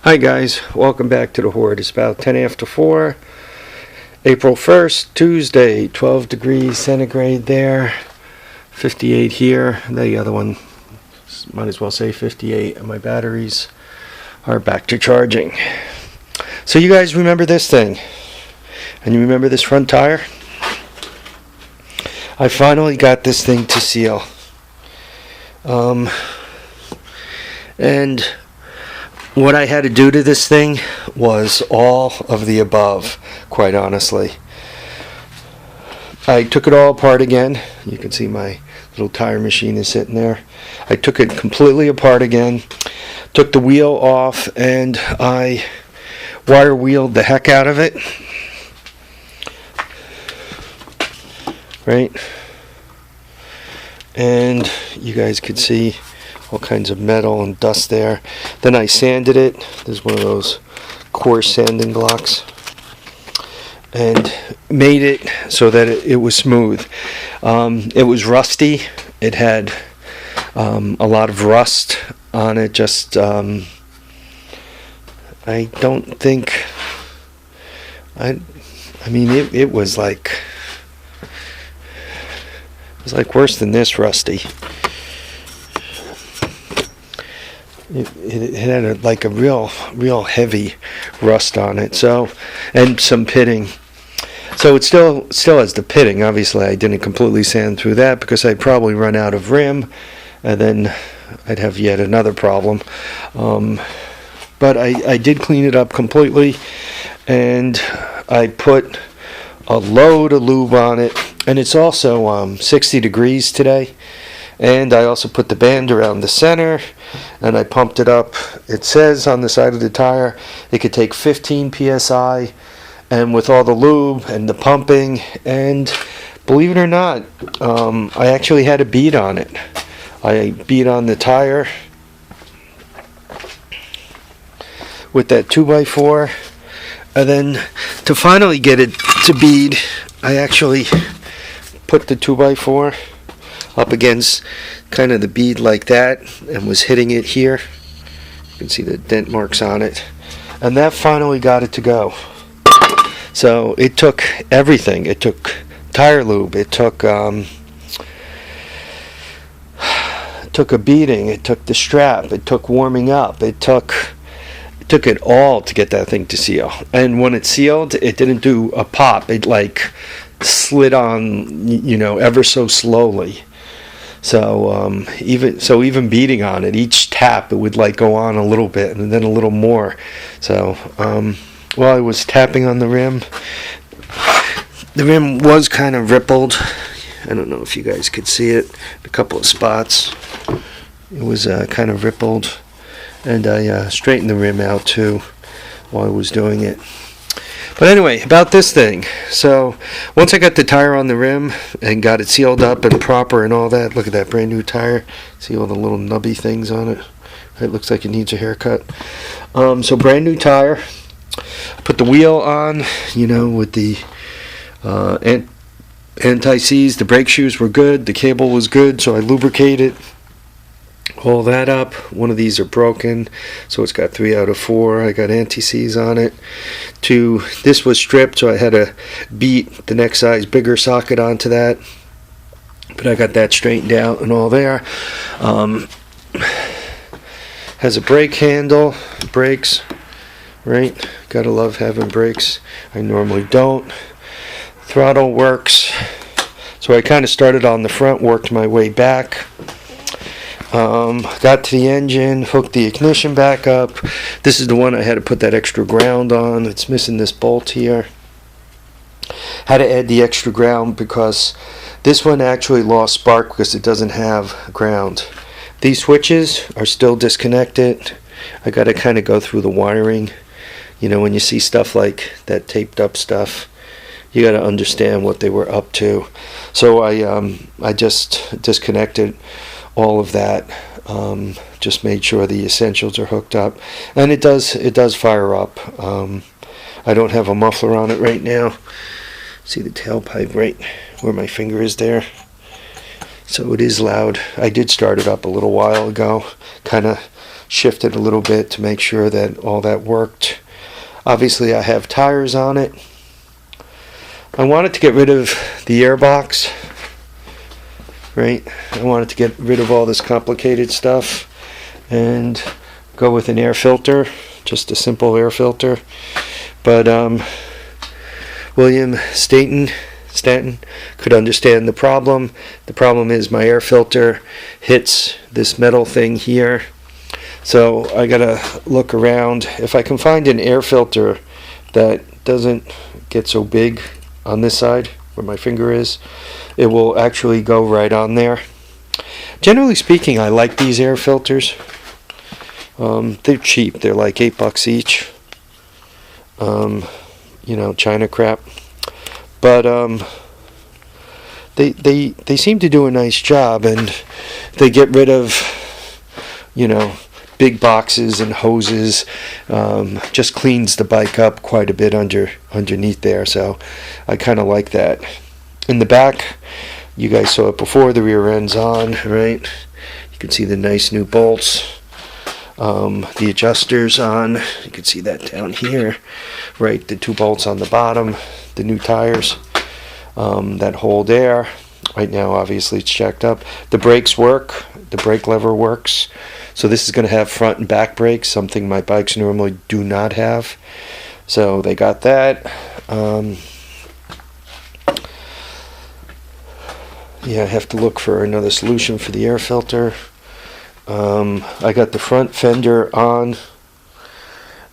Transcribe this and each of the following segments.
Hi guys, welcome back to the Horde. It's about 10 after 4, April 1st, Tuesday, 12 degrees centigrade there, 58 here. The other one, might as well say 58, and my batteries are back to charging. So you guys remember this thing? And you remember this front tire? I finally got this thing to seal. And what I had to do to this thing was all of the above, quite honestly. I took it all apart again. You can see my little tire machine is sitting there. I took it completely apart again, took the wheel off, and I wire wheeled the heck out of it. Right? And you guys could see all kinds of metal and dust there. Then I sanded it. There's one of those coarse sanding blocks, and made it so that it was smooth. It was rusty. It had a lot of rust on it. Just I don't think I mean it was like worse than this rusty. It had a real heavy rust on it. So, and some pitting. So it still has the pitting. Obviously, I didn't completely sand through that because I'd probably run out of rim, and then I'd have yet another problem. But I did clean it up completely, and I put a load of lube on it. And it's also 60 degrees today. And I also put the band around the center, and I pumped it up. It says on the side of the tire it could take 15 psi, and with all the lube and the pumping, and believe it or not, I actually had a bead on it. I bead on the tire with that 2x4, and then to finally get it to bead, I actually put the 2x4 up against kind of the bead like that, and was hitting it here. You can see the dent marks on it, and that finally got it to go. So it took everything. It took tire lube, it took a beading, it took the strap, it took warming up, it took it all to get that thing to seal. And when it sealed, it didn't do a pop. It like slid on, ever so slowly. So even beating on it, each tap it would go on a little bit and then a little more. So while I was tapping on the rim was kind of rippled. I don't know if you guys could see it, a couple of spots. It was kind of rippled, and I straightened the rim out too while I was doing it. But anyway, about this thing. So once I got the tire on the rim and got it sealed up and proper and all that, look at that brand new tire. See all the little nubby things on it? It looks like it needs a haircut. So brand new tire. Put the wheel on, with the anti-seize. The brake shoes were good. The cable was good, so I lubricated all that up. One of these are broken, so it's got 3 out of 4. I got anti-seize on it. This was stripped, so I had to beat the next size bigger socket onto that, but I got that straightened out and all there. Has a brake handle, brakes, right? Gotta love having brakes. I normally don't. Throttle works, so I kind of started on the front, worked my way back. Got to the engine, hooked the ignition back up. This is the one I had to put that extra ground on. It's missing this bolt here. Had to add the extra ground because this one actually lost spark because it doesn't have ground. These switches are still disconnected. I got to kind of go through the wiring. When you see stuff like that taped up stuff, you got to understand what they were up to. So I just disconnected all of that. Just made sure the essentials are hooked up, and it does fire up. I don't have a muffler on it right now. See the tailpipe right where my finger is there? So it is loud. I did start it up a little while ago, kind of shift it a little bit to make sure that all that worked. Obviously I have tires on it. I wanted to get rid of the air box, right? I wanted to get rid of all this complicated stuff and go with an air filter, just a simple air filter. But William Stanton could understand the problem. The problem is my air filter hits this metal thing here. So I gotta look around. If I can find an air filter that doesn't get so big on this side where my finger is, it will actually go right on there. Generally speaking, I like these air filters. They're cheap. They're like $8 each. You know, China crap. But they seem to do a nice job, and they get rid of, you know, big boxes and hoses. Just cleans the bike up quite a bit underneath there, so I kind of like that. In the back, you guys saw it before, the rear end's on, right? You can see the nice new bolts. The adjuster's on. You can see that down here, right? The 2 bolts on the bottom, the new tires, that hole there. Right now, obviously, it's jacked up. The brakes work. The brake lever works. So this is going to have front and back brakes, something my bikes normally do not have. So they got that. Yeah, I have to look for another solution for the air filter. I got the front fender on.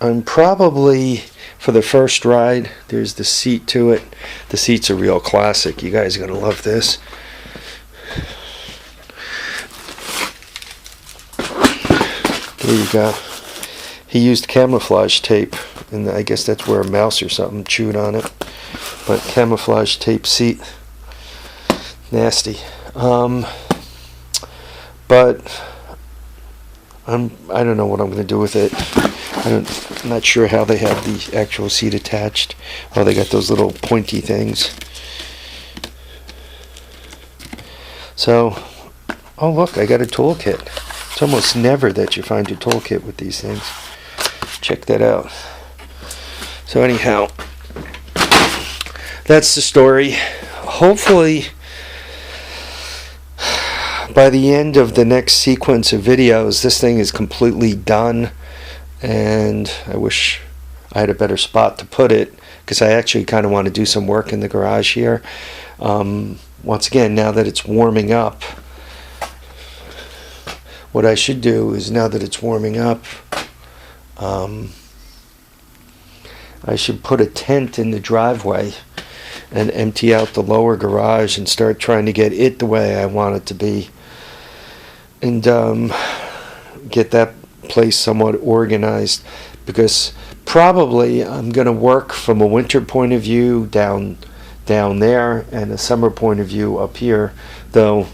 I'm probably, for the first ride, there's the seat to it. The seat's a real classic. You guys are going to love this. There you go. He used camouflage tape, and I guess that's where a mouse or something chewed on it. But camouflage tape seat. Nasty. But I don't know what I'm going to do with it. I'm not sure how they have the actual seat attached. Oh, they got those little pointy things. So, oh look, I got a toolkit. It's almost never that you find a toolkit with these things. Check that out. So anyhow, that's the story. Hopefully, by the end of the next sequence of videos, this thing is completely done, and I wish I had a better spot to put it, because I actually kind of want to do some work in the garage here. Once again, now that it's warming up, what I should do is, now that it's warming up, I should put a tent in the driveway and empty out the lower garage and start trying to get it the way I want it to be, and get that place somewhat organized, because probably I'm going to work from a winter point of view down there, and a summer point of view up here, though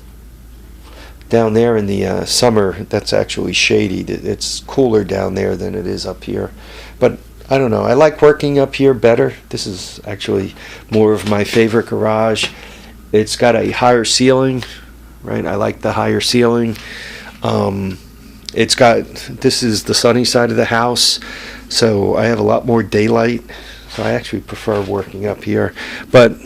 down there in the summer, that's actually shady. It's cooler down there than it is up here. But I don't know, I like working up here better. This is actually more of my favorite garage. It's got a higher ceiling, right? I like the higher ceiling. This is the sunny side of the house, so I have a lot more daylight. So I actually prefer working up here. But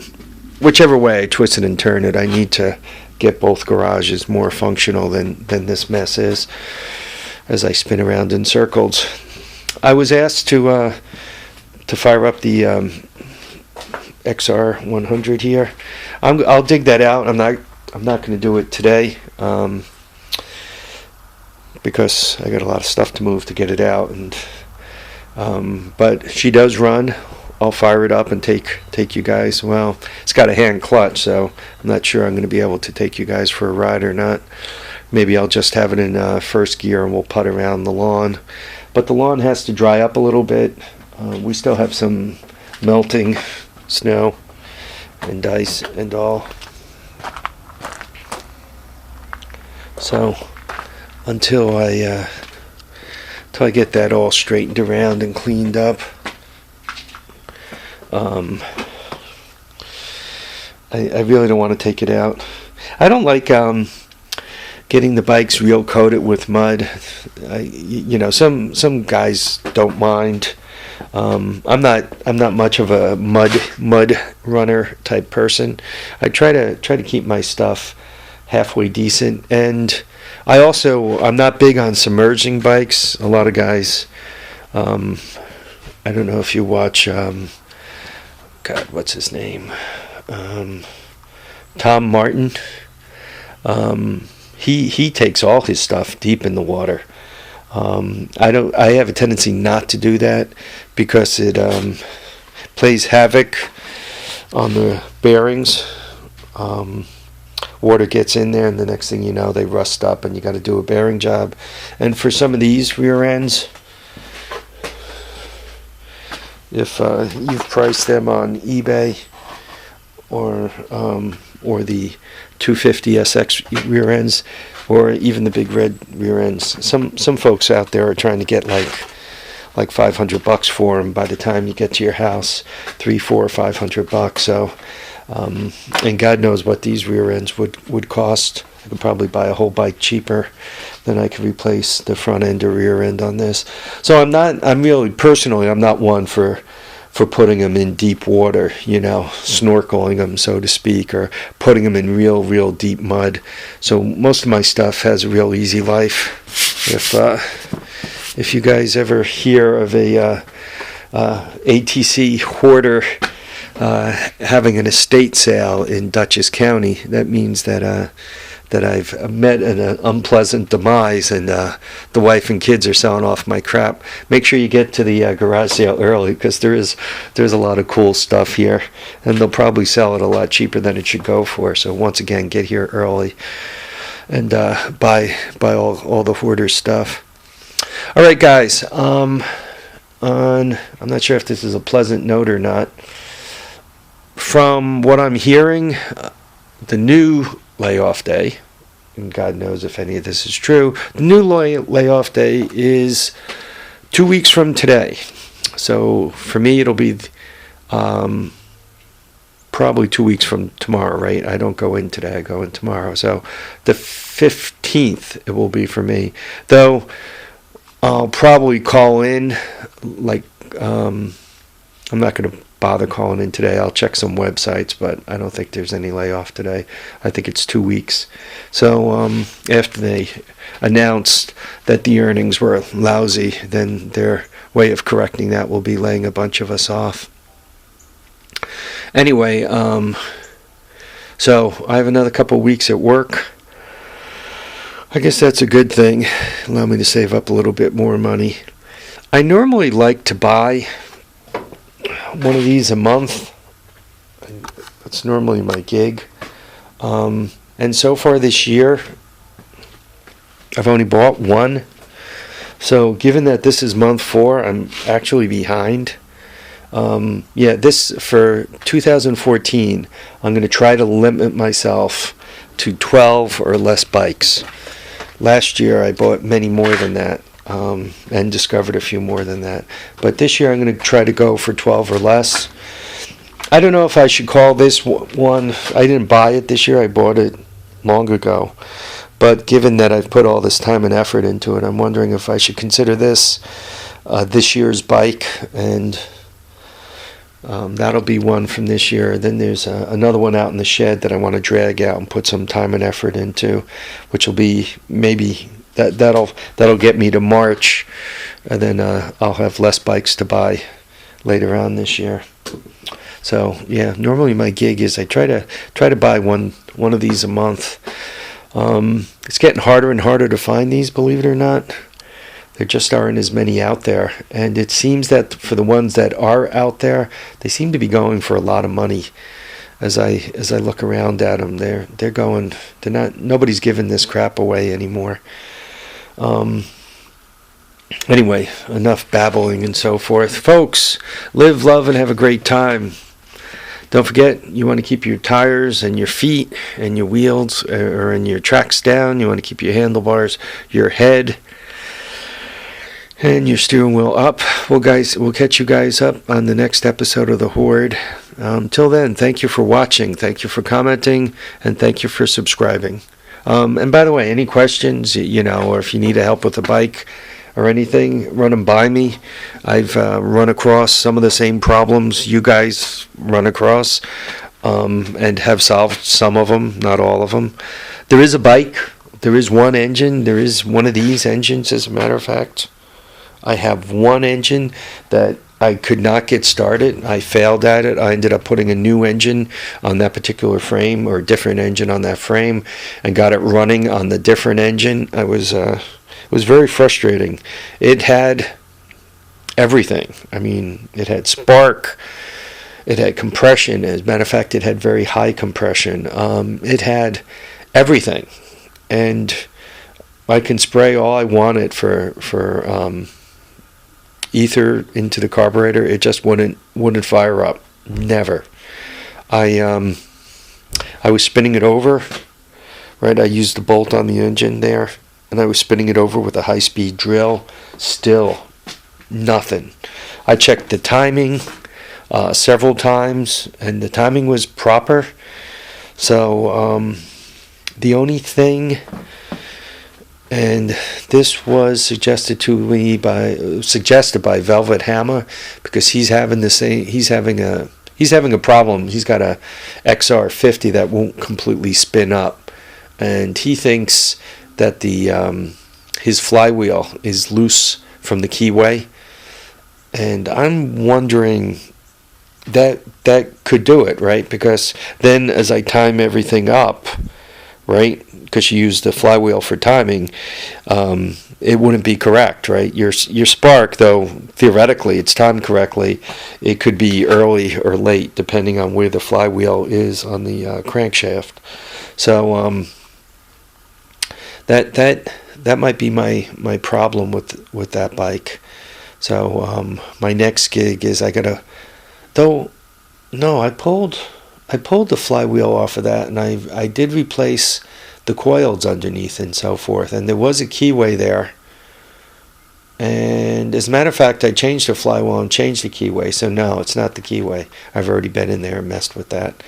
whichever way I twist it and turn it, I need to get both garages more functional than this mess is, as I spin around in circles. I was asked to fire up the XR100 here. I'll dig that out. I'm not going to do it today, because I got a lot of stuff to move to get it out. And but she does run. I'll fire it up and take you guys. Well, it's got a hand clutch, so I'm not sure I'm going to be able to take you guys for a ride or not. Maybe I'll just have it in first gear and we'll putt around the lawn. But the lawn has to dry up a little bit. We still have some melting snow and ice and all. So until I get that all straightened around and cleaned up, I really don't want to take it out. I don't like getting the bikes real coated with mud. Some guys don't mind. I'm not much of a mud runner type person. I try to keep my stuff halfway decent, and I'm not big on submerging bikes. A lot of guys, I don't know if you watch, God, what's his name? Tom Martin. He takes all his stuff deep in the water. I have a tendency not to do that because it plays havoc on the bearings. Water gets in there, and the next thing you know, they rust up, and you got to do a bearing job. And for some of these rear ends, if you've priced them on eBay or the 250 SX rear ends, or even the big red rear ends, some folks out there are trying to get like $500 for them. By the time you get to your house, $300, $400, $500. So, and God knows what these rear ends would cost. I could probably buy a whole bike cheaper than I could replace the front end or rear end on this. So I'm not one for putting them in deep water, snorkeling them, so to speak, or putting them in real deep mud. So most of my stuff has a real easy life. If you guys ever hear of a ATC hoarder having an estate sale in Dutchess County, that means that I've met an unpleasant demise, and the wife and kids are selling off my crap. Make sure you get to the garage sale early, because there's a lot of cool stuff here, and they'll probably sell it a lot cheaper than it should go for. So once again, get here early and buy all the hoarder stuff. All right, guys. I'm not sure if this is a pleasant note or not. From what I'm hearing, the new layoff day, and God knows if any of this is true, the new layoff day is 2 weeks from today. So for me, it'll be probably 2 weeks from tomorrow, right? I don't go in today, I go in tomorrow. So the 15th it will be for me. Though I'll probably call in, I'm not going to bother calling in today. I'll check some websites, but I don't think there's any layoff today. I think it's 2 weeks. So after they announced that the earnings were lousy, then their way of correcting that will be laying a bunch of us off. Anyway, so I have another couple of weeks at work. I guess that's a good thing. Allow me to save up a little bit more money. I normally like to buy one of these a month. That's normally my gig. And so far this year, I've only bought one. So given that this is month 4, I'm actually behind. This for 2014, I'm going to try to limit myself to 12 or less bikes. Last year I bought many more than that, and discovered a few more than that. But this year I'm going to try to go for 12 or less. I don't know if I should call this one. I didn't buy it this year. I bought it long ago. But given that I've put all this time and effort into it, I'm wondering if I should consider this year's bike, and that'll be one from this year. Then there's another one out in the shed that I want to drag out and put some time and effort into, which will be maybe that'll get me to March, and then I'll have less bikes to buy later on this year. So yeah, normally my gig is I try to buy one of these a month. It's getting harder and harder to find these, believe it or not. There just aren't as many out there, and it seems that for the ones that are out there, they seem to be going for a lot of money. As I look around at them, nobody's giving this crap away anymore. Anyway, enough babbling and so forth. Folks, live, love, and have a great time. Don't forget, you want to keep your tires and your feet and your wheels and your tracks down. You want to keep your handlebars, your head, and your steering wheel up. We'll catch you guys up on the next episode of The Horde. Till then, thank you for watching, thank you for commenting, and thank you for subscribing. And by the way, any questions, or if you need help with the bike or anything, run them by me. I've run across some of the same problems you guys run across, and have solved some of them, not all of them. There is a bike. There is one engine. There is one of these engines, as a matter of fact. I have one engine that I could not get started. I failed at it. I ended up putting a new engine on that particular frame, or a different engine on that frame, and got it running on the different engine. It was very frustrating. It had everything. I mean, it had spark. It had compression. As a matter of fact, it had very high compression. It had everything. And I can spray all I wanted for ether into the carburetor. It just wouldn't fire up. Never. I was spinning it over, right? I used the bolt on the engine there, and I was spinning it over with a high-speed drill. Still nothing. I checked the timing several times, and the timing was proper. So the only thing, and this was suggested by Velvet Hammer, because he's having a problem. He's got a XR50 that won't completely spin up, and he thinks that his flywheel is loose from the keyway, and I'm wondering that could do it, right? Because then as I time everything up, right, because you use the flywheel for timing, it wouldn't be correct, right? Your spark, though, theoretically, it's timed correctly. It could be early or late, depending on where the flywheel is on the crankshaft. So that might be my problem with that bike. So my next gig is I pulled the flywheel off of that, and I did replace the coils underneath and so forth, and there was a keyway there, and as a matter of fact, I changed the flywheel and changed the keyway. So no, it's not the keyway. I've already been in there and messed with that.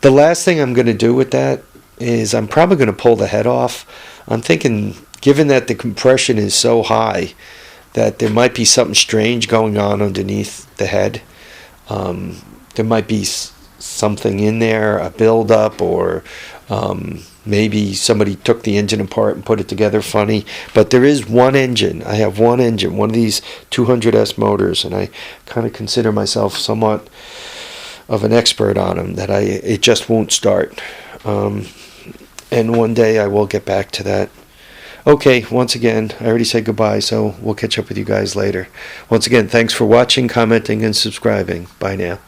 The last thing I'm going to do with that is I'm probably going to pull the head off. I'm thinking, given that the compression is so high, that there might be something strange going on underneath the head. There might be something in there, a buildup, or maybe somebody took the engine apart and put it together funny. But there is one engine. I have one engine, one of these 200S motors, and I kind of consider myself somewhat of an expert on them, that it just won't start. And one day I will get back to that. Okay, once again, I already said goodbye, so we'll catch up with you guys later. Once again, thanks for watching, commenting, and subscribing. Bye now.